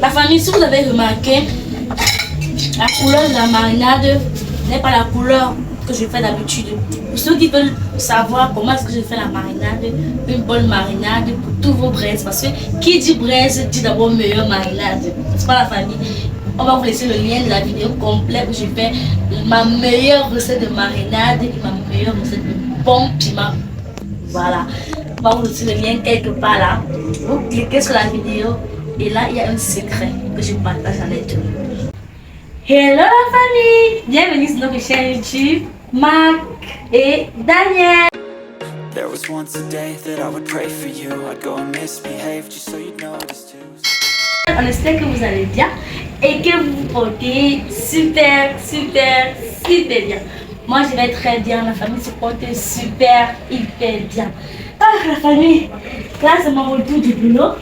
La famille, si vous avez remarqué, la couleur de la marinade n'est pas la couleur que je fais d'habitude. Pour ceux qui veulent savoir comment est-ce que je fais la marinade, une bonne marinade pour tous vos braises, parce que qui dit braise dit d'abord meilleure marinade. C'est pas la famille. On va vous laisser le lien de la vidéo complète où je fais ma meilleure recette de marinade et ma meilleure recette de bon piment. Voilà. On va vous laisser le lien quelque part là. Vous cliquez sur la vidéo et là il y a un secret que je partage avec vous. Hello la famille! Bienvenue sur notre chaîne YouTube, Mac et Daniel. There was once a day that I would pray for you. I'd go and misbehave just so you'd notice too. On espère que vous allez bien et que vous vous portez super bien. Moi je vais très bien, la famille se porte super, hyper bien. Ah la famille, là c'est mon retour du boulot.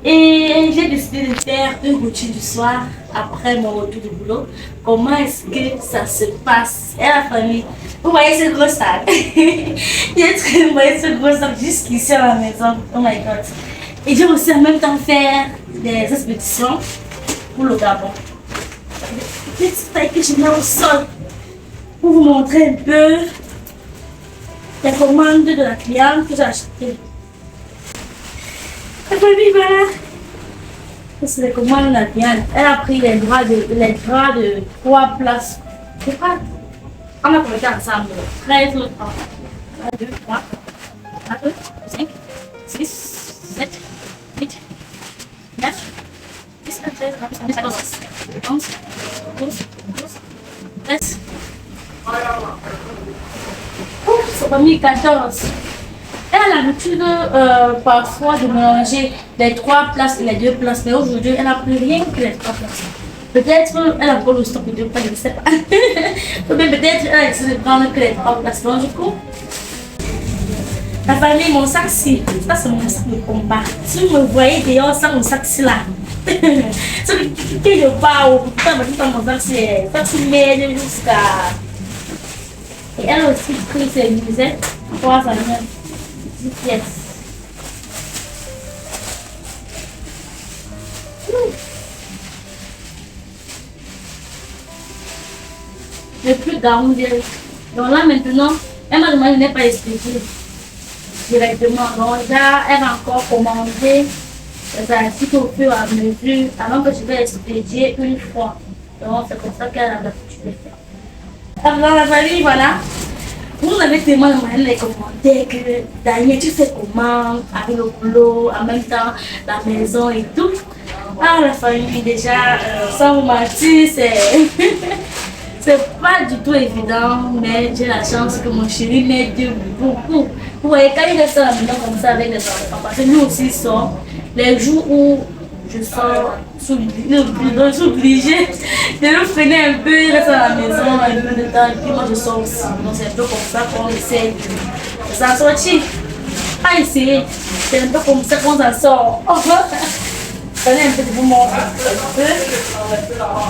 Et j'ai décidé de faire une routine du soir après mon retour du boulot. Comment est-ce que ça se passe? Et la famille, vous voyez ce gros sac? Vous voyez ce gros sac jusqu'ici à la maison. Oh my god. Et j'ai aussi en même temps faire des expéditions pour le Gabon. Petite taille que je mets au sol pour vous montrer un peu les commandes de la cliente que j'ai achetées. La famille, voilà. C'est les commandes de la cliente. Elle a pris les draps de 3 places. C'est pas. On a compté ensemble. 13 autres. 1, 2, 3, 4, 5, 6, 7, 8, 9, 10, 13, 14, 14, 11, 12, 13. Ouf, ça m'a mis 14. Elle a l'habitude parfois de mélanger les 3 places et les 2 places, mais aujourd'hui elle n'a plus rien que les 3 places. Peut-être elle a encore le stock de 2 places, je ne sais pas. Peut-être elle a décidé de prendre que les 3 places. Donc du coup, la famille, mon sac-ci, ça c'est mon sac de combat. Si vous me voyez dehors sans mon sac-ci là, ce que je parle, tout mon sac-ci m'aide jusqu'à. Et elle a aussi pris ses nuisettes pour sa main. Yes. Le plus garder. Donc là maintenant, elle m'a demandé de ne pas expliquer directement. Donc là, elle va encore commander les articles au fur et à mesure avant que je vais expédier une fois. Donc c'est comme ça qu'elle a l'habitude de faire. Alors la famille, voilà. Vous avez tellement demandé les commentaires que Daniel, tu fais comment avec le boulot, en même temps la maison et tout. Ah la famille déjà, sans vous mentir, c'est pas du tout évident, mais j'ai la chance que mon chéri m'aide beaucoup. Vous voyez, quand il reste à la maison comme ça avec les enfants, parce que nous aussi il sort, les jours où je sors, je suis obligée de le freiner un peu, il reste à la maison un peu de temps et puis moi je sors aussi. Donc c'est un peu comme ça qu'on essaie de s'en sortir. Pas essayer, c'est un peu comme ça qu'on s'en sort. Prenez un peu de vous montrer un peu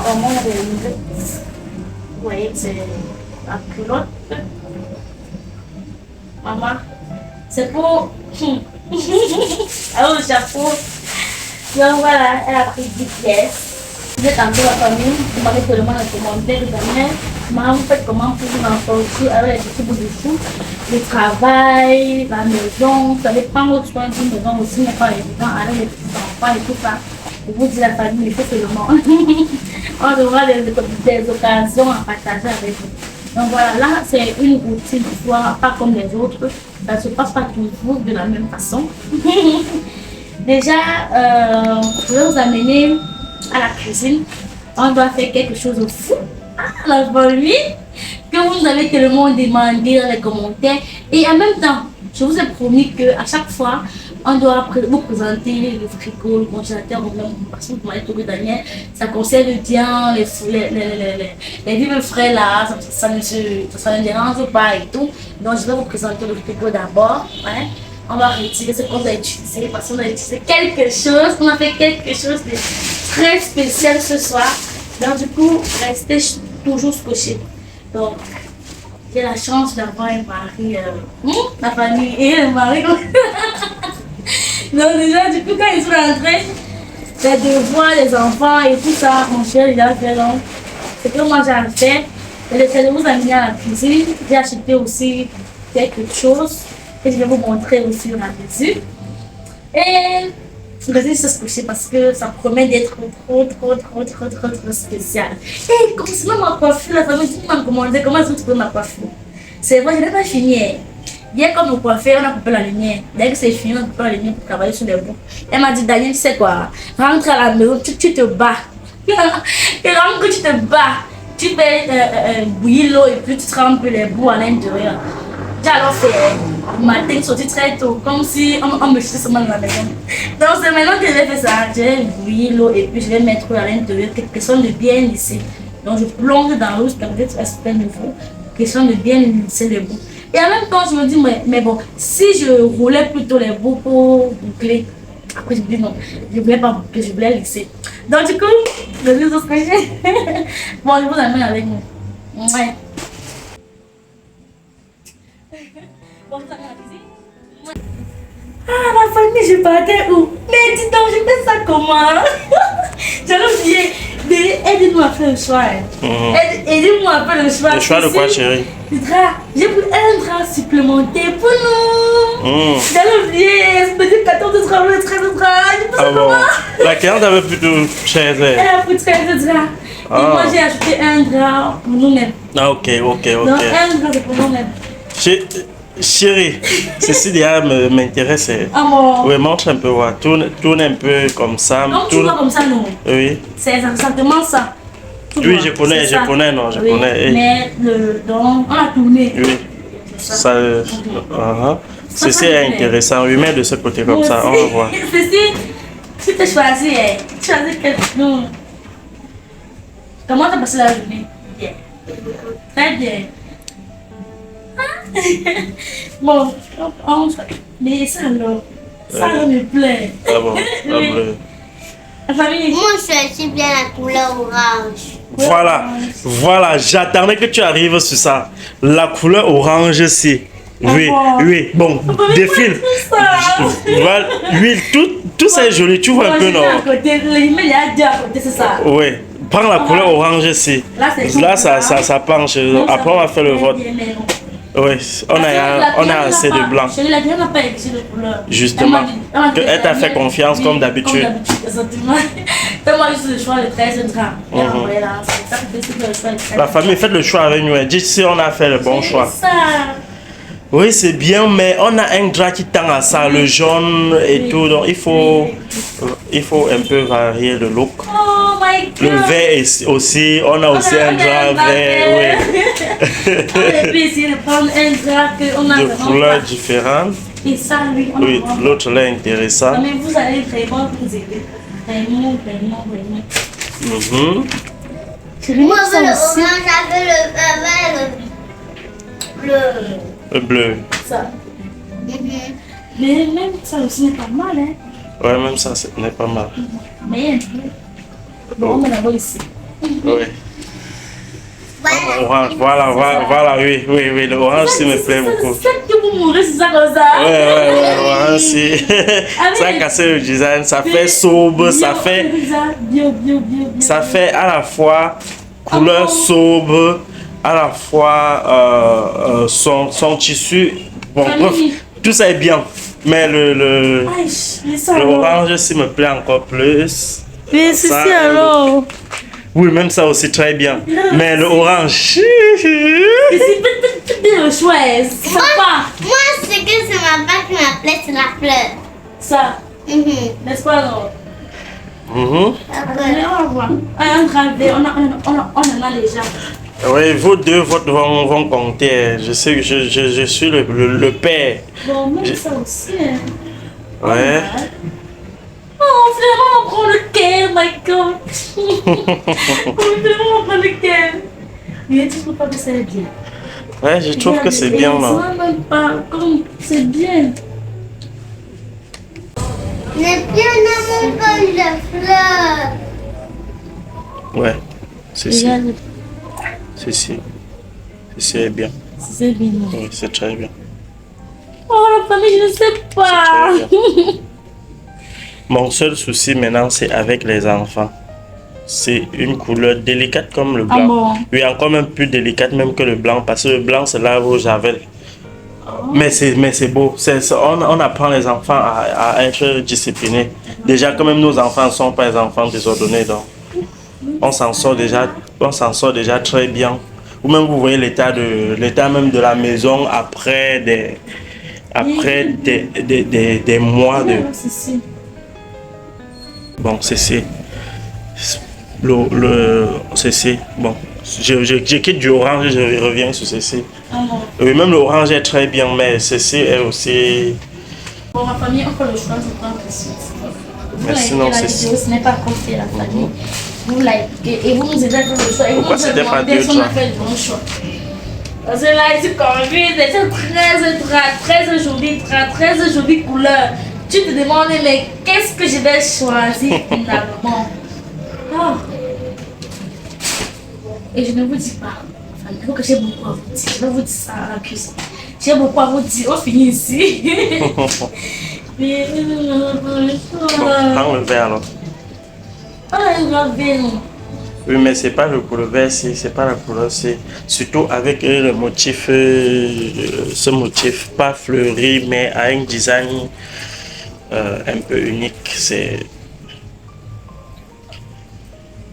comment on est. Vous voyez, c'est la culotte. Maman, c'est pour. Ah, le chapeau. Donc voilà, elle a pris 10 pièces. Vous êtes encore la famille, vous m'avez seulement les commentaires jamais. Maman, vous faites comment pour vous en sortir avec les petits bouts de chou, le travail, la maison. Vous savez, prendre soin d'une maison aussi n'est pas évident avec les petits enfants et tout ça. Je vous dis la famille, il faut seulement. On aura des occasions à partager avec vous. Donc voilà, là c'est une routine du soir, pas comme les autres. Ça ne se passe pas toujours de la même façon. Déjà, je vais vous amener à la cuisine. On doit faire quelque chose de fou. Ah, la famille, que vous avez tellement demandé dans les commentaires. Et en même temps, je vous ai promis qu'à chaque fois, on doit vous présenter le frigo, le congélateur, parce que vous m'avez trouvé Daniel, ça conserve bien les vivres frais là, ça ne dérange pas et tout. Donc je vais vous présenter le frigo d'abord. Ouais. On va retirer ce qu'on a utilisé parce qu'on a utilisé quelque chose, on a fait quelque chose de très spécial ce soir. Donc du coup, restez toujours scotchés. Donc, j'ai la chance d'avoir un mari, la famille et un mari. Donc déjà, du coup, quand ils sont rentrés, les devoirs, les enfants et tout ça, mon cher, il a fait donc. C'est que moi j'ai fait. Et j'essaie de vous amener à la cuisine. J'ai acheté aussi quelque chose que je vais vous montrer aussi dans la mesure. Et je vais se coucher parce que ça promet d'être trop spécial. Et concernant ma coiffure, la famille m'a demandé comment est-ce que tu trouves ma coiffure. C'est vrai, je n'ai pas fini. Hier, comme on coiffait, on a coupé la lumière. Dès que c'est fini, on a coupé la lumière pour travailler sur les bouts. Elle m'a dit, Daniel, tu sais quoi, rentre à la maison, tu te bats. Et rentre que tu te bats. Tu fais bouillir l'eau et puis tu trempes les bouts à l'intérieur. J'ai alors fait le matin, sorti très tôt, comme si on me jetait seulement dans la maison. Donc c'est maintenant que j'ai fait ça. Je vais bouillir l'eau et puis je vais mettre à l'intérieur quelque chose de bien lissé. Donc je plonge dans l'eau, je vais faire super nouveau. Question de bien lisser les bouts. Et en même temps, je me dis, mais bon, si je roulais plutôt les bouts pour boucler, après je me dis non, je voulais pas boucler, je voulais lisser. Donc du coup, je dis ce que j'ai. Bon, je vous amène avec nous. Ouais. Bon, ça va, ouais. Ah, la famille, je partais où? Mais dis donc, je fais ça comment? J'allais oublier. Aide-nous à faire le choix. Aide-moi à faire le choix. Le choix de quoi, chérie? J'ai pris un drap supplémentaire pour nous. J'allais oublier. Je me dis 14 draps, 13 draps. Ah bon? La cliente avait plutôt cher. Elle a pris 13 draps. Et moi, j'ai acheté un drap pour nous-mêmes. Ah, ok. Donc, un drap, c'est pour nous-mêmes. Chérie, ceci déjà m'intéresse. Ah bon? Oui, montre un peu, ouais. Tourne un peu comme ça. Donc, tu vois comme ça, non? Oui. C'est exactement ça. Oui, je connais, je connais. Mais donc, on a tourné. Oui. Ça, ceci est intéressant. Oui, mets de ce côté comme ça, on va voir. Ceci, tu t'es choisi, tu choisis quelque chose. Comment tu as passé la journée? Bien. Très bien. Bon, mais ça alors, me plaît. Ah bon, Oui. La famille. Moi, je choisis bien la couleur orange. Voilà, j'attendais que tu arrives sur ça. La couleur orange, c'est. Oui, oui, bon, défile. Voilà, oui, tout c'est joli, tu vois un peu, non? Il y a deux à côté, c'est ça. Oui, prends la couleur orange, c'est. Là, ça penche. Après, on va faire le vote. Oui, on a assez de blanc. Chérie, la n'a pas écrit de couleur. Justement, elle t'a fait confiance comme d'habitude. Exactement. Fais-moi juste le choix de 13 grammes. La famille, faites le choix avec nous. Dites si on a fait le bon choix. Ça. Oui, c'est bien, mais on a un drap qui tend à ça, le jaune et tout. Donc, il faut un peu varier le look. Oh my God. Le vert aussi, on a aussi un drap vert, oui. On a pu essayer de prendre un drap qu'on a De couleurs différentes. Et ça, lui, on Oui, l'autre là est intéressant. mais vous allez vraiment vous aider. Vraiment. Moi, je veux le orange avec le bleu. Le bleu. Ça. Mais même ça aussi n'est pas mal, hein. Ouais, même ça, ce n'est pas mal. Mais bon, on va l'avoir ici. Oui. Orange, voilà, oui, le orange, ça me plaît beaucoup. C'est ça que vous mourrez, c'est ça comme ça. Ouais, orange, si. Ça a cassé le design, ça fait sobre, ça fait. Ça fait à la fois couleur sobre, à la fois son tissu. Bon, bref, tout ça est bien. Mais le orange, s'il me plaît encore plus. Mais c'est ça alors. Oui, même ça aussi très bien. Mais le orange. Mais c'est peut-être bien le choix. C'est sympa. Moi, c'est que c'est ma part qui m'appelait, c'est la fleur. Ça. N'est-ce pas alors? Mais on va voir. Un gravé, on en a déjà. Oui, vos deux votes vont compter. Je sais que je suis le père. Bon, même ça aussi. Ouais. Oh, vraiment, on prend lequel, my God. On prend lequel. Mais tu trouves pas que c'est bien? Ouais, je trouve que c'est bien, non? Même pas comme c'est bien. Mais bien dans mon bol de fleurs. Ouais, ceci est bien. C'est bien. Oui, c'est très bien. Oh, la famille, je ne sais pas. Mon seul souci maintenant, c'est avec les enfants. C'est une couleur délicate comme le blanc. Ah bon? Oui, encore même plus délicate même que le blanc, parce que le blanc, c'est là où j'avais. Mais c'est beau. On apprend les enfants à être disciplinés. Déjà, quand même, nos enfants ne sont pas des enfants désordonnés. Donc, on s'en sort déjà très bien. Ou même, vous voyez l'état même de la maison après des mois de... Bon, c'est bon, je quitte du orange et je reviens sur ceci. Oui, même l'orange est très bien, mais ceci est aussi... Pour ma famille, on fait le choix de prendre le suite. Vous Mais sinon, likez la vidéo, ce n'est pas compté la famille. Vous likez et vous nous aidez à faire le choix. Et vous Pourquoi nous c'était pas demandez si on Dieu, a fait le bon choix. Parce que là, ici, comme c'est 13 jolies couleurs. Tu te demandes, mais qu'est-ce que je vais choisir finalement? Oh. Et je ne vous dis pas. Enfin, il faut que j'ai beaucoup à vous dire. Je vais vous dire ça à la cuisine. J'ai beaucoup à vous dire. On finit ici. Mais... Prends le verre alors. Oui, mais c'est pas le couleur vert, c'est pas la couleur, c'est surtout avec le motif, ce motif pas fleuri, mais à un design un peu unique. C'est.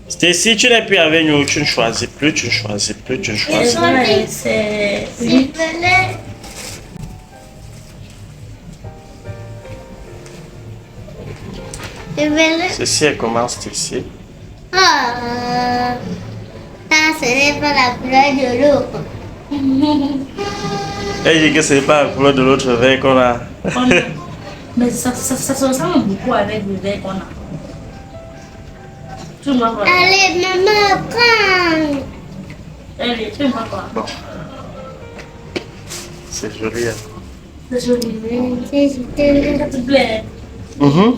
Si tu n'es plus avec nous, tu ne choisis plus, tu ne choisis plus, tu ne choisis plus. Ouais, c'est... Ceci, elle commence ici. Ah, ça, ce n'est pas la couleur de l'eau. Elle dit que ce n'est pas la couleur de l'autre verre qu'on a. Mais ça se ressemble beaucoup avec le verre qu'on a. Tu me vois quoi? Allez, maman, prends. Allez, tu me vois quoi? Bon. C'est joli. Hein. C'est joli. C'est Ça te plaît? Mhm.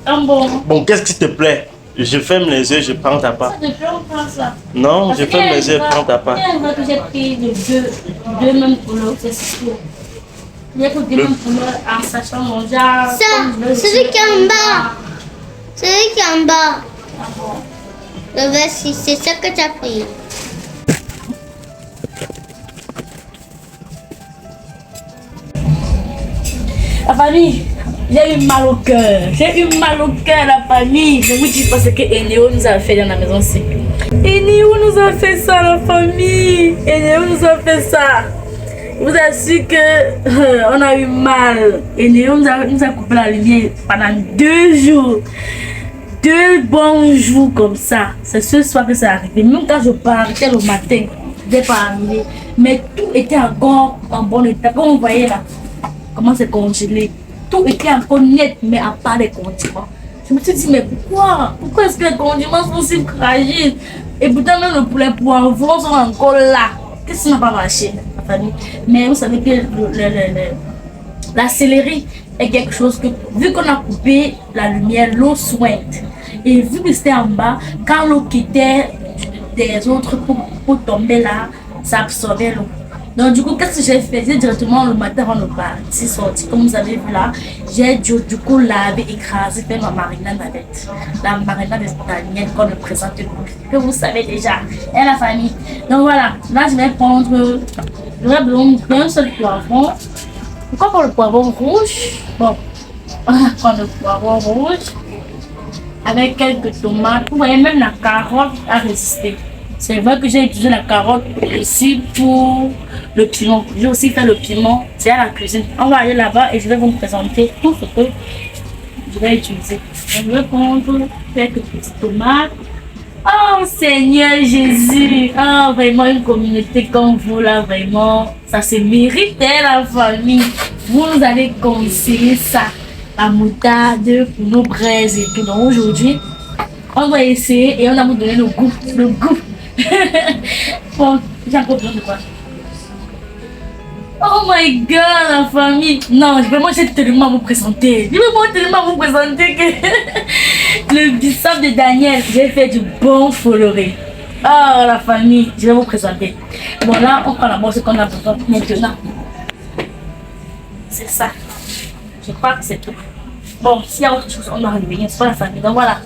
Ah bon? Bon, qu'est-ce qui te plaît? Je ferme les yeux, je prends ta part. Ça te plaît, on prend ça. Non, Parce je que ferme les yeux, je prends ta part. elle voit que j'ai pris les deux mêmes couleurs, c'est sûr. J'ai pris deux mêmes couleurs en sachant mon genre. ça, celui qui est en bas. Celui qui est en bas. Ah bon? Le vert, c'est ça que tu as pris. La famille, j'ai eu mal au cœur. J'ai eu mal au cœur, la famille. Je vous dis pas ce que Eneo nous a fait dans la maison. Eneo nous a fait ça, la famille. Eneo nous a fait ça. Je vous assure que on a eu mal. Eneo nous a coupé la lumière pendant 2 jours. 2 bons jours comme ça. C'est ce soir que c'est arrivé. Même quand je partais le matin, je n'étais pas arrivé. Mais tout était encore en bon état. Comme vous voyez là, comment c'est congelé. Tout était encore net, mais à part les condiments. Je me suis dit, mais pourquoi est-ce que les condiments sont si fragiles? Et pourtant, même les poivrons sont encore là. Qu'est-ce qui n'a pas marché, la famille? Mais vous savez que la céleri est quelque chose que, vu qu'on a coupé la lumière, l'eau souhaite. Et vu que c'était en bas, quand l'eau quittait des autres pour tomber là, ça absorbait l'eau. Donc du coup, qu'est-ce que j'ai fait? J'ai directement le matin avant de partir sortir, comme vous avez vu là, j'ai du coup lavé, écrasé, fait ma marinade avec la marinade italienne qu'on me présente, que vous savez déjà, et la famille. Donc voilà, là je vais prendre, j'aurais besoin d'un seul poivron. Pourquoi prendre le poivron rouge? Bon, on va prendre le poivron rouge avec quelques tomates. Vous voyez, même la carotte a résisté. C'est vrai que j'ai utilisé la carotte aussi pour le piment. J'ai aussi fait le piment, c'est à la cuisine. On va aller là-bas et je vais vous présenter tout ce que je vais utiliser. Je vais prendre quelques petites tomates. Oh Seigneur Jésus! Oh, vraiment une communauté comme vous là, vraiment, ça se mérite la famille. Vous nous allez conseiller ça, la moutarde pour nos braises et tout. Donc aujourd'hui, on va essayer et on va vous donner le goût. Bon, j'ai encore besoin de quoi? Oh my god, la famille! Non, vraiment, j'ai tellement à vous présenter. J'ai vraiment tellement à vous présenter que le bissap de Daniel, j'ai fait du bon foloré. Oh, la famille, je vais vous présenter. Bon, là, on prend d'abord ce qu'on a besoin maintenant. C'est ça. Je crois que c'est tout. Bon, s'il y a autre chose, on doit revenir. C'est pas la famille. Donc voilà,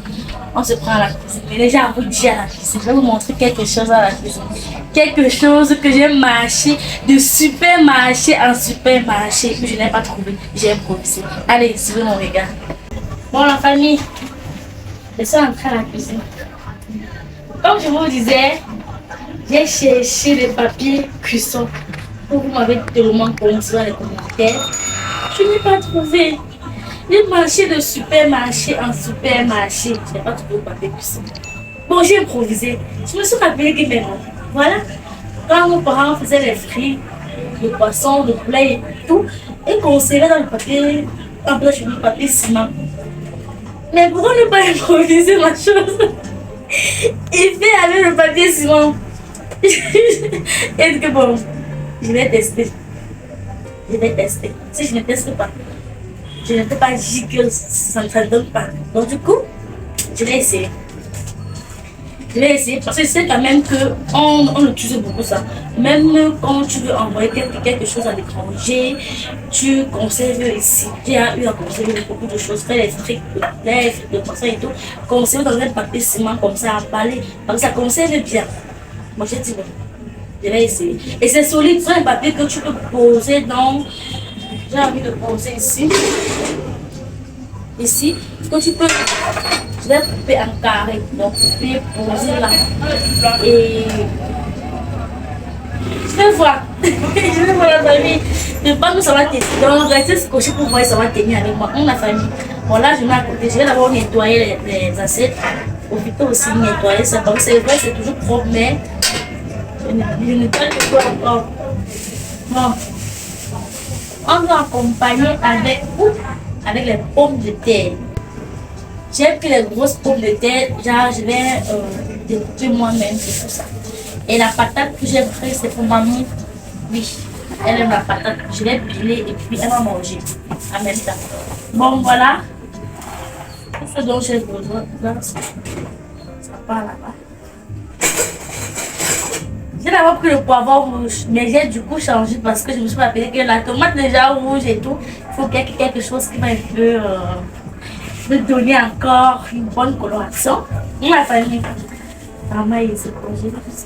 on se prend à la cuisine. Mais déjà, vous dire à la cuisine. Je vais vous montrer quelque chose à la cuisine. Quelque chose que j'ai marché de supermarché en supermarché. Que je n'ai pas trouvé. J'ai improvisé. Allez, suivez mon regard. Bon, la famille, je suis entrée à la cuisine. Comme je vous disais, j'ai cherché les papiers cuisson. Vous m'avez tellement commencé dans les commentaires. Je n'ai pas trouvé. J'ai marché de supermarché en supermarché. Je n'ai pas trouvé le papier cuisson. Bon, j'ai improvisé. Je me suis rappelé que maintenant, voilà, quand nos parents faisaient les frites, le poisson, le poulet et tout, ils conservaient dans le papier, en place du papier ciment. Mais pourquoi ne pas improviser ma chose? Il fait avec le papier ciment. Et que bon, je vais tester. Je vais tester. Si je ne teste pas, je ne peux pas dire que ça ne donne pas. Donc du coup, je vais essayer. Je vais essayer parce que je sais quand même qu'on utilise beaucoup ça. Même quand tu veux envoyer quelque chose à l'étranger, tu conserves ici. J'ai eu à conserver beaucoup de choses, faire les frites, de poisson et tout. Conserver dans un papier ciment comme ça, emballé. Donc ça conserve bien. Moi j'ai dit bon, je vais essayer. Et c'est solide, c'est un papier que tu peux poser dans. J'ai envie de poser ici. Ici, que tu peux. Je vais couper en carré, donc je vais poser là. Et je vais voir. Je vais voir la famille. Je pense que ça va tenir. Donc, restez scotché pour voir si ça va tenir avec moi. On a famille. Bon, là, je mets à côté. Je vais d'abord nettoyer les assiettes. Profiter aussi de nettoyer ça. Donc, c'est vrai, c'est toujours propre, mais je nettoie le tout encore. Bon. On va accompagner avec les pommes de terre. J'ai pris les grosses pommes de terre, genre je vais découper moi-même, c'est tout ça. Et la patate que j'ai prise, c'est pour maman. Oui, elle aime la patate. Je vais piler et puis elle va manger en même temps. Bon, voilà. Tout ce dont j'ai besoin, là, ça part là-bas. J'ai d'abord pris le poivron rouge, mais j'ai du coup changé parce que je me suis rappelé que la tomate déjà rouge et tout, il faut quelque chose qui va un peu me donner encore une bonne coloration. Ma famille, maman, il se congèle tout ça.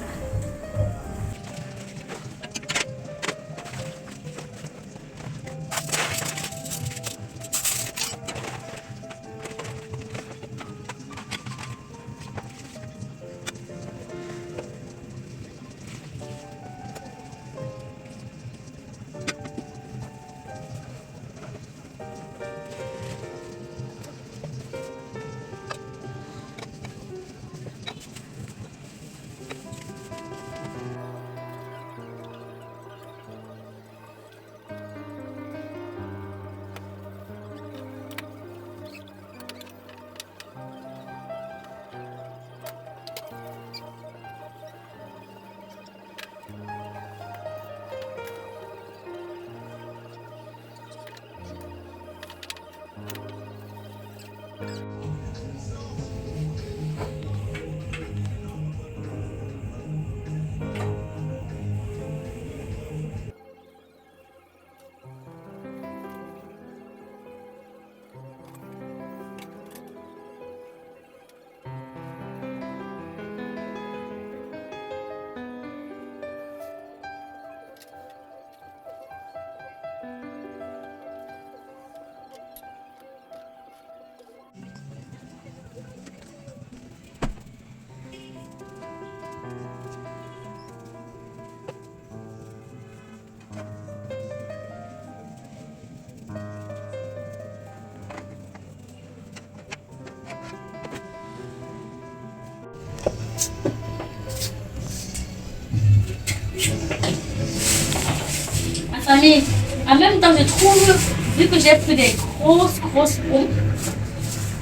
Famille, en même temps, je trouve, vu que j'ai pris des grosses pommes,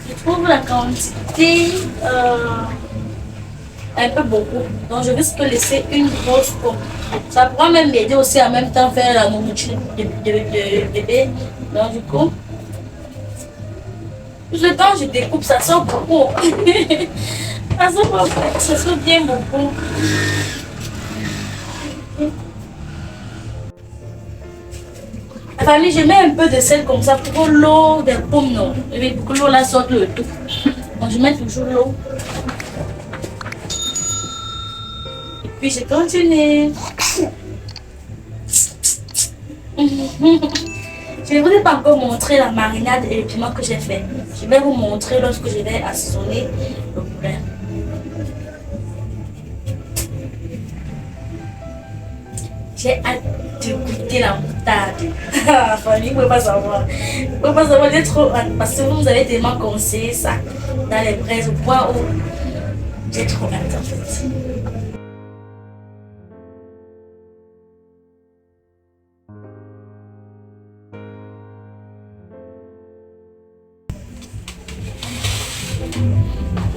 je trouve la quantité un peu beaucoup. Donc, je risque de laisser une grosse pomme. Ça pourra même m'aider aussi en même temps faire la nourriture de bébé. Donc, du coup, plus le temps je découpe, ça sort beaucoup. Ça sort bien beaucoup. Famille, je mets un peu de sel comme ça pour que l'eau des pommes, non. Pour que l'eau là sorte le tout. Donc je mets toujours l'eau. Et puis je continue. Je ne vous ai pas encore montré la marinade et le piment que j'ai fait. Je vais vous montrer lorsque je vais assaisonner le poulet. J'ai hâte de goûter la moutarde. Famille, vous ne pouvez pas savoir. Vous ne pouvez pas savoir, j'ai trop hâte. Parce que vous avez tellement conseillé ça dans les braises au point où j'ai trop hâte en fait.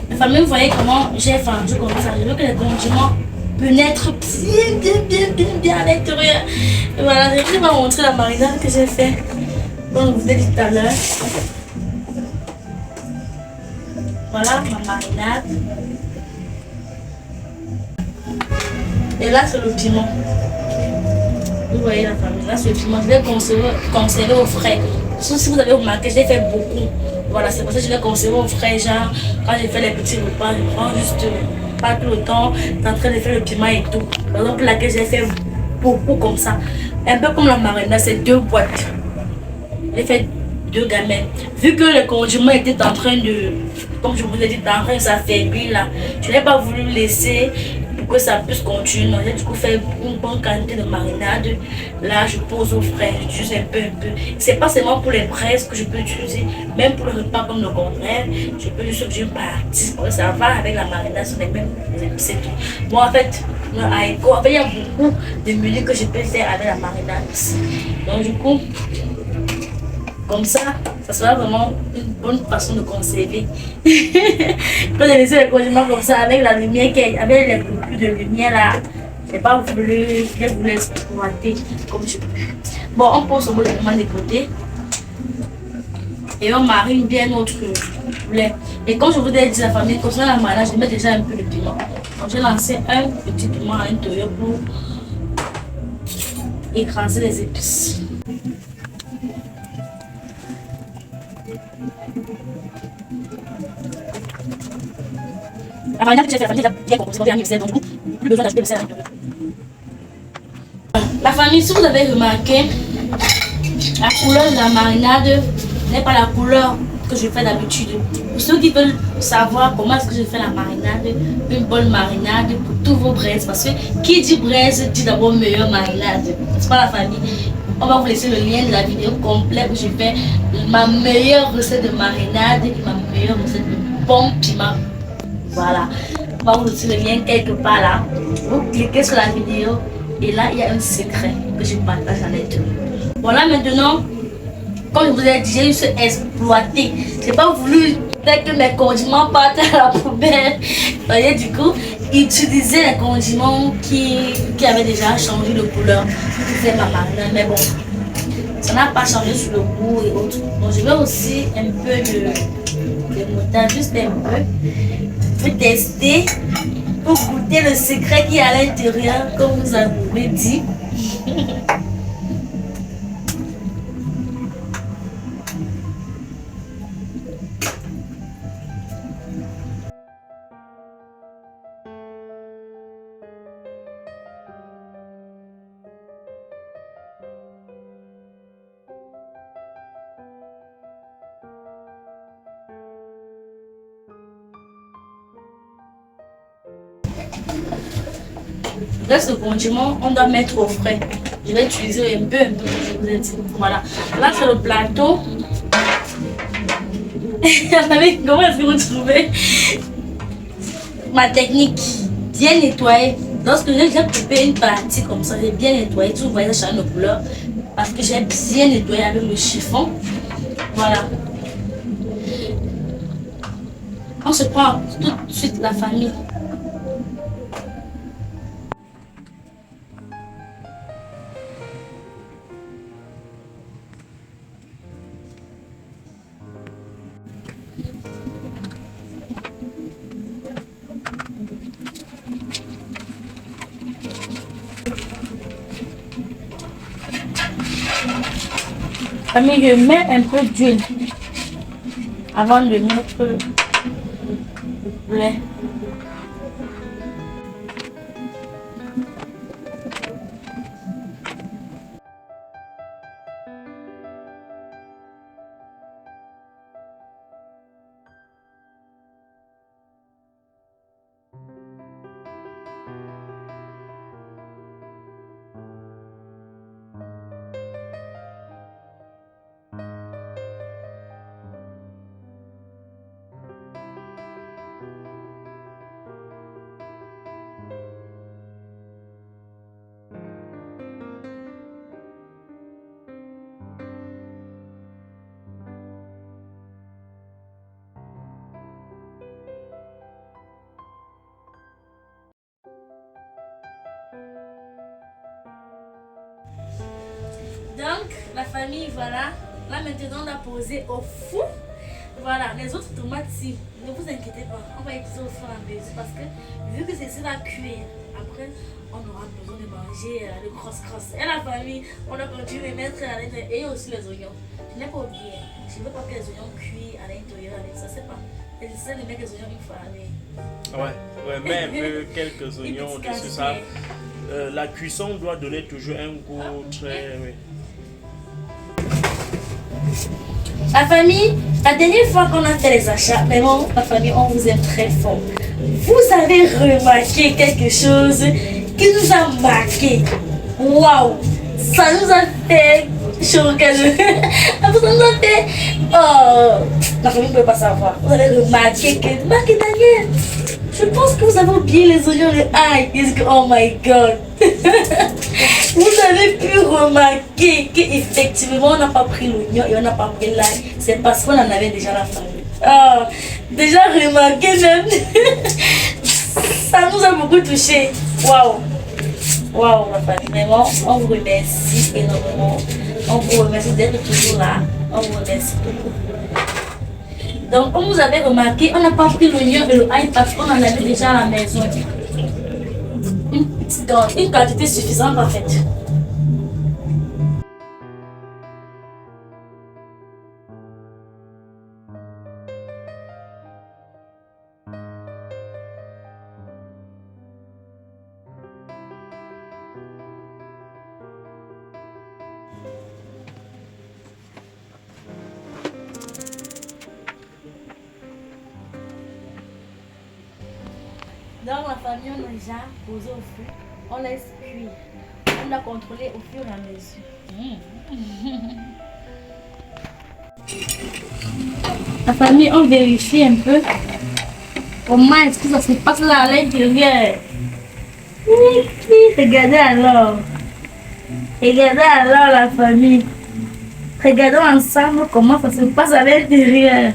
La famille, vous voyez comment j'ai vendu comme ça. Je veux que les condiments pénètrent bien à l'intérieur. Et voilà, je vais vous montrer la marinade que j'ai fait. Comme je vous ai dit tout à l'heure. Voilà ma marinade. Et là, c'est le piment. Vous voyez la famille, là, c'est le piment. Je vais conserver au frais. Sauf si vous avez remarqué, j'ai fait beaucoup. Voilà, c'est pour ça que je l'ai conservé au frais, genre, quand j'ai fait les petits repas, je prends juste pas tout le temps, en train de faire le piment et tout. Par exemple, là que j'ai fait beaucoup comme ça. Un peu comme la marinade, c'est 2 boîtes. J'ai fait 2 gamelles. Vu que le condiment était en train de, comme je vous ai dit, en train de s'affaiblir là, je n'ai pas voulu laisser pour que ça puisse continuer. J'ai du coup fait une bonne quantité de marinade. Là, je pose au frais, j'utilise un peu. C'est pas seulement pour les braises que je peux utiliser, même pour le repas comme le contraire, je peux juste utiliser une partie. Parce que ça va avec la marinade, sur les mêmes épices et tout. Moi, en fait, il y a beaucoup de menus que je peux faire avec la marinade. Donc, du coup, comme ça sera vraiment une bonne façon de conserver. Quand j'ai laissé les condiments comme ça, avec la lumière, avec les coupures de lumière là, je n'ai pas voulu, je voulais exploiter comme je peux. Bon, on pose au bout de de côté. Et on marine bien notre poulet. Et comme je vous ai dit, la famille, concernant la marinade, je mets déjà un peu de piment. Donc j'ai lancé un petit piment à l'intérieur pour écraser les épices. La marinade que j'ai fait, la famille est bien composée, bien mixée, donc du coup, plus besoin d'ajouter le sel à l'intérieur. La famille, si vous avez remarqué, la couleur de la marinade n'est pas la couleur que je fais d'habitude. Pour ceux qui veulent savoir comment est-ce que je fais la marinade, une bonne marinade pour tous vos braises, parce que qui dit braise dit d'abord meilleure marinade. C'est pas la famille. On va vous laisser le lien de la vidéo complète où je fais ma meilleure recette de marinade et ma meilleure recette de bon piment. Voilà, on va vous laisser le lien quelque part là. Vous cliquez sur la vidéo et là il y a un secret que je partage à l'intérieur. Voilà, maintenant, comme je vous ai dit, j'ai juste exploité. J'ai pas voulu faire que mes condiments partent à la poubelle. Voyez, du coup, utiliser les condiments qui avaient déjà changé de couleur. C'est ma marinade, mais bon, ça n'a pas changé sur le goût et autres. Donc je vais aussi un peu de moutarde, juste un peu. Pour tester, pour goûter le secret qui est à l'intérieur, comme vous avez dit. Le reste de condiment, on doit mettre au frais. Je vais utiliser un peu, je vous ai dit. Voilà. Là, c'est le plateau. Comment est-ce que vous trouvez ma technique? Bien nettoyer. Lorsque j'ai coupé une partie comme ça, j'ai bien nettoyé. Vous voyez, ça change de couleur. Parce que j'ai bien nettoyé avec le chiffon. Voilà. On se prend tout de suite la famille. Famille, je mets un peu d'huile avant de mettre le lait. Donc, la famille, voilà. Là, maintenant, on a posé au four. Voilà, les autres tomates, si, ne vous inquiétez pas. On va utiliser au fur et à mesure parce que vu que c'est ça à cuire, après, on aura besoin de manger le cross-cross. Et la famille, on a continué de mettre à l'intérieur et aussi les oignons. Je n'ai pas oublié. Je ne veux pas que les oignons cuisent à l'intérieur avec ça. C'est pas. J'essaie de mettre les oignons une fois avec. Ouais, mets un peu quelques oignons dessus ça. La cuisson doit donner toujours un goût très... Oui. La famille, la dernière fois qu'on a fait les achats, mais bon, la famille, on vous aime très fort. Vous avez remarqué quelque chose qui nous a marqué. Waouh! Ça nous a fait choquer. Ça nous a fait... Oh! La famille ne peut pas savoir. Vous avez remarqué que... Marc et Daniel, je pense que vous avez oublié les oignons, le ail. Oh my God! Vous avez pu remarquer qu'effectivement on n'a pas pris l'oignon et on n'a pas pris l'ail. C'est parce qu'on en avait déjà la famille. Oh, déjà remarqué même. Ça nous a beaucoup touché. Waouh! Waouh, la famille. Vraiment, on vous remercie énormément. On vous remercie d'être toujours là. On vous remercie beaucoup. Donc, comme vous avez remarqué, on n'a pas pris l'oignon et le ail parce qu'on en avait déjà à la maison. Une quantité suffisante en fait. Donc la famille, on a déjà posé au feu, on laisse cuire. On doit contrôler au fur et à mesure. La famille, on vérifie un peu comment est-ce que ça se passe là à l'intérieur. Regardez alors. Regardez alors la famille. Regardons ensemble comment ça se passe à l'intérieur.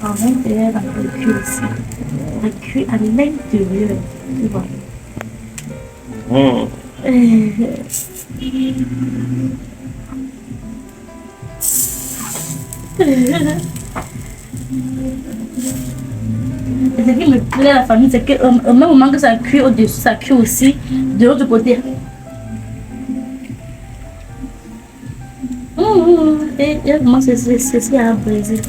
À l'intérieur, on peut cuire aussi. On cuit à l'intérieur. Tu vois. Et ce qui me plaît la famille, c'est qu'au même moment que ça cuit au-dessus, ça cuit aussi de l'autre côté. Et comment c'est à briser.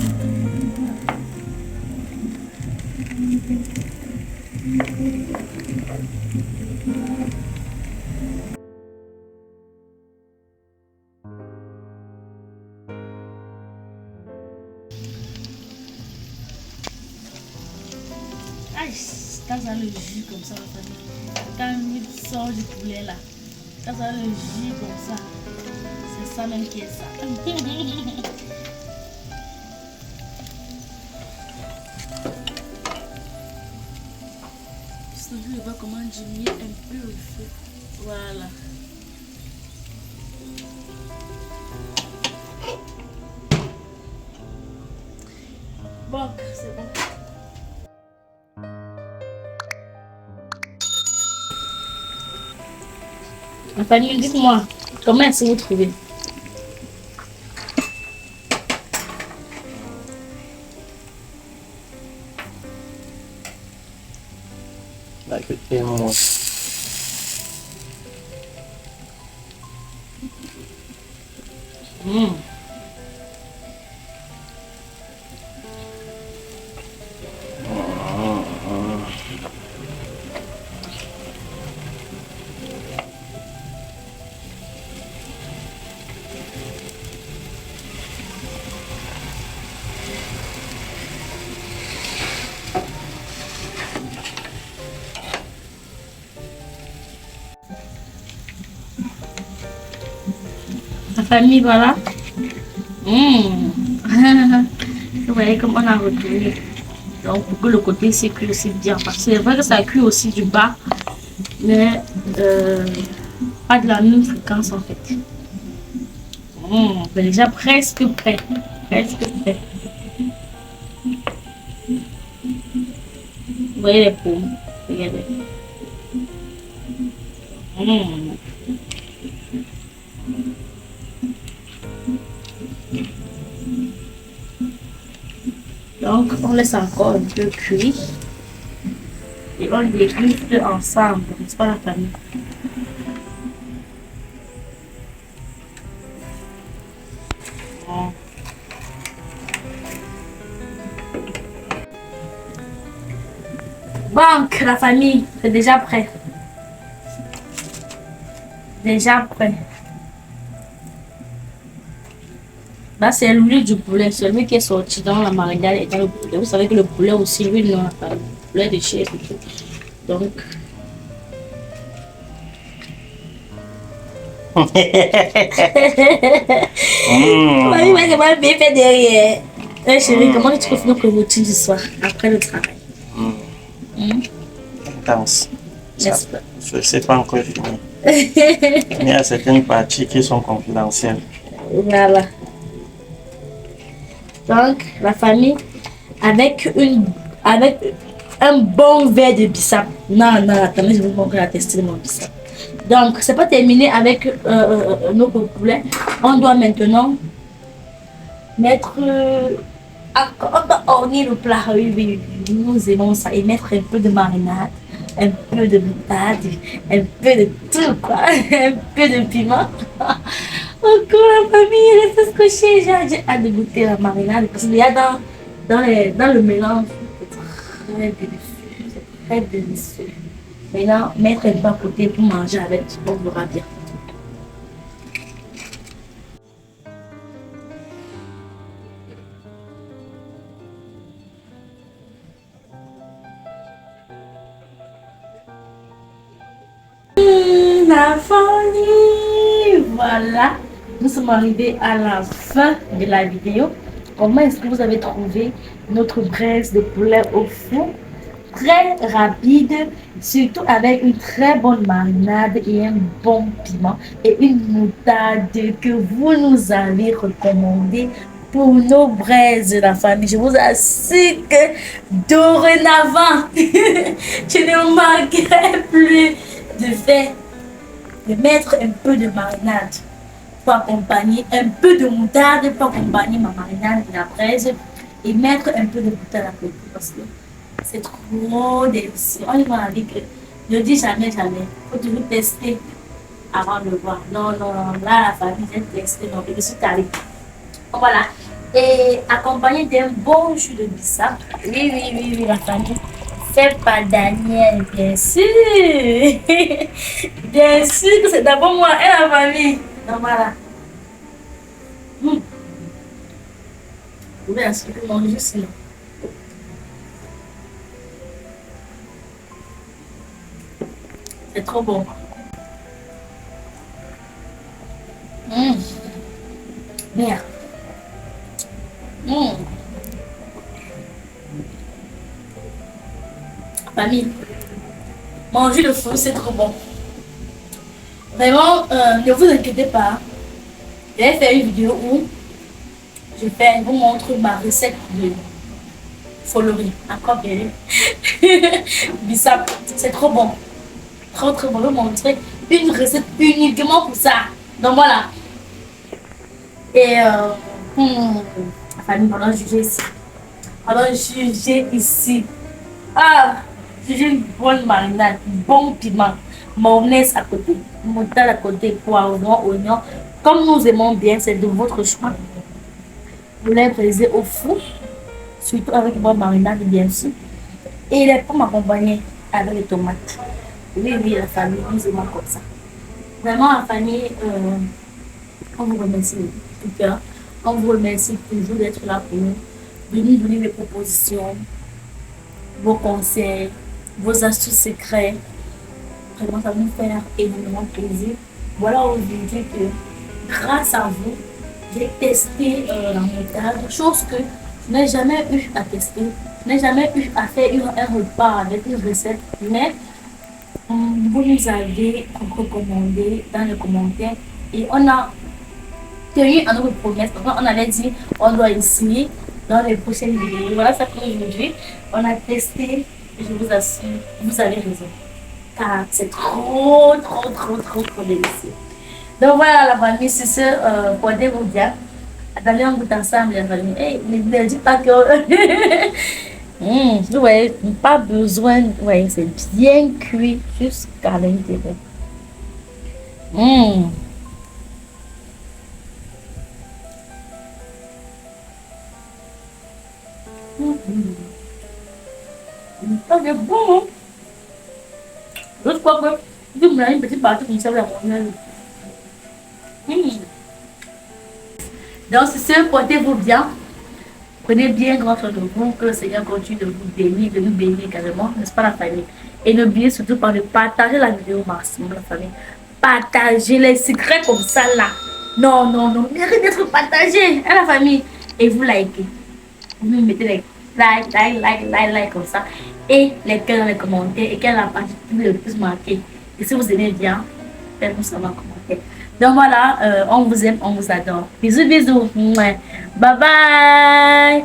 Quand ça a le jus comme ça, la famille, quand il sort du poulet là, quand ça a le jus comme ça, c'est ça même qui est ça. Je vais voir comment diminuer un peu le feu. Voilà. Bon, c'est bon. La famille, dites-moi, comment est-ce que vous trouvez? Écoutez-moi. Mmh. La famille, voilà. Vous voyez comment on a retrouvé. Donc, pour que le côté c'est cuit aussi bien. Parce que c'est vrai que ça cuit aussi du bas, mais pas de la même fréquence en fait. C'est déjà presque prêt. Presque prêt. Vous voyez les pommes. Regardez. Donc, on laisse encore un peu cuire et on déguste ensemble, n'est-ce pas la famille? Donc, la famille, c'est déjà prêt. Déjà prêt. Là, c'est l'huile du poulet, celui qui est sorti dans la marinade et dans le poulet. Vous savez que le poulet aussi, l'huile, non, le poulet de chèvre et tout. Donc. Mamie m'a bien fait derrière. Hey, chérie, comment tu trouves notre routine ce soir, après le travail? Intense. N'est-ce pas? C'est pas encore fini. Il y a certaines parties qui sont confidentielles. Voilà. Donc, la famille, avec un bon verre de bissap. Non, attendez, je vais vous montrer la tester de mon bissap. Donc, c'est pas terminé avec notre poulet. On doit maintenant mettre... on doit orner le plat. Oui, nous aimons ça. Et mettre un peu de marinade, un peu de moutarde, un peu de tout, quoi. Un peu de piment. Encore la famille, elle est tous couchée. J'ai hâte de goûter la marinade parce qu'il y a dans le mélange. C'est très délicieux. C'est très délicieux. Maintenant, mettre un peu à côté pour manger avec, on verra bien. La famille, voilà. Nous sommes arrivés à la fin de la vidéo. Comment est-ce que vous avez trouvé notre braise de poulet au four? Très rapide, surtout avec une très bonne marinade et un bon piment et une moutarde que vous nous avez recommandé pour nos braises de la famille. Je vous assure que dorénavant, je ne manquerai plus de mettre un peu de marinade pour accompagner, un peu de moutarde pour accompagner ma marinade de la braise et mettre un peu de moutarde à côté parce que c'est trop délicieux. On m'a dit que ne dis jamais, il faut toujours tester avant de voir. Non, là la famille, j'ai testé, donc je suis allée. Voilà. Et accompagné d'un bon jus de bissap. Oui, la famille. C'est pas Daniel, bien sûr. Bien sûr que c'est d'abord moi et la famille. Donc voilà. Vous pouvez assurer mon jus sinon. C'est trop bon. Bien. Famille, manger le fruit, c'est trop bon. Vraiment, ne vous inquiétez pas. Je vais faire une vidéo où je vous montre ma recette de folerie. Encore bien. Bissap, c'est trop bon. Trop bon. Je vais vous montrer une recette uniquement pour ça. Donc voilà. Et famille, pendant juger ici. J'ai une bonne marinade, bon piment, mayonnaise à côté, moutarde à côté, poivron, oignon, Comme nous aimons bien, c'est de votre choix. Vous les braisez au four, surtout avec une bonne marinade, bien sûr. Et les pommes accompagnées avec les tomates. Oui, oui, la famille, nous aimons comme ça. Vraiment, la famille, on vous remercie de tout cœur. On vous remercie toujours d'être là pour nous, de nous donner des propositions, vos conseils, vos astuces secrets. Vraiment, ça va nous faire énormément plaisir. Voilà aujourd'hui que, grâce à vous, j'ai testé la moutarde, chose que je n'ai jamais eu à tester. Je n'ai jamais eu à faire un repas avec une recette, mais vous nous avez recommandé dans les commentaires et on a tenu à notre promesse. Donc, on avait dit on doit essayer dans les prochaines vidéos. Voilà ça pour aujourd'hui. On a testé et je vous assure, vous avez raison. Car c'est trop délicieux. Donc voilà la famille, c'est ce portez-vous bien. Attendez, on goûte ensemble la famille. Hey, ne dites pas que... vous voyez, pas besoin, vous voyez, c'est bien cuit jusqu'à l'intérieur. Ça c'est bon, hein? Je crois que si vous me une petite partie comme ça, vous la prenez. Donc, c'est ce, portez-vous bien. Prenez bien grand soin de vous, que le Seigneur continue de vous bénir, de nous bénir carrément, n'est-ce pas la famille? Et n'oubliez surtout pas de partager la vidéo au maximum, la famille. Partagez les secrets comme ça là. Non, non, non, mérite d'être partagé, hein, la famille. Et vous likez. Vous mettez les like comme ça. Et les cœurs dans les commentaires. Et quelle est la partie le plus marquée. Et si vous aimez bien, faites-nous savoir en commentaire. Donc voilà, on vous aime, on vous adore. Bisous, bisous. Bye bye.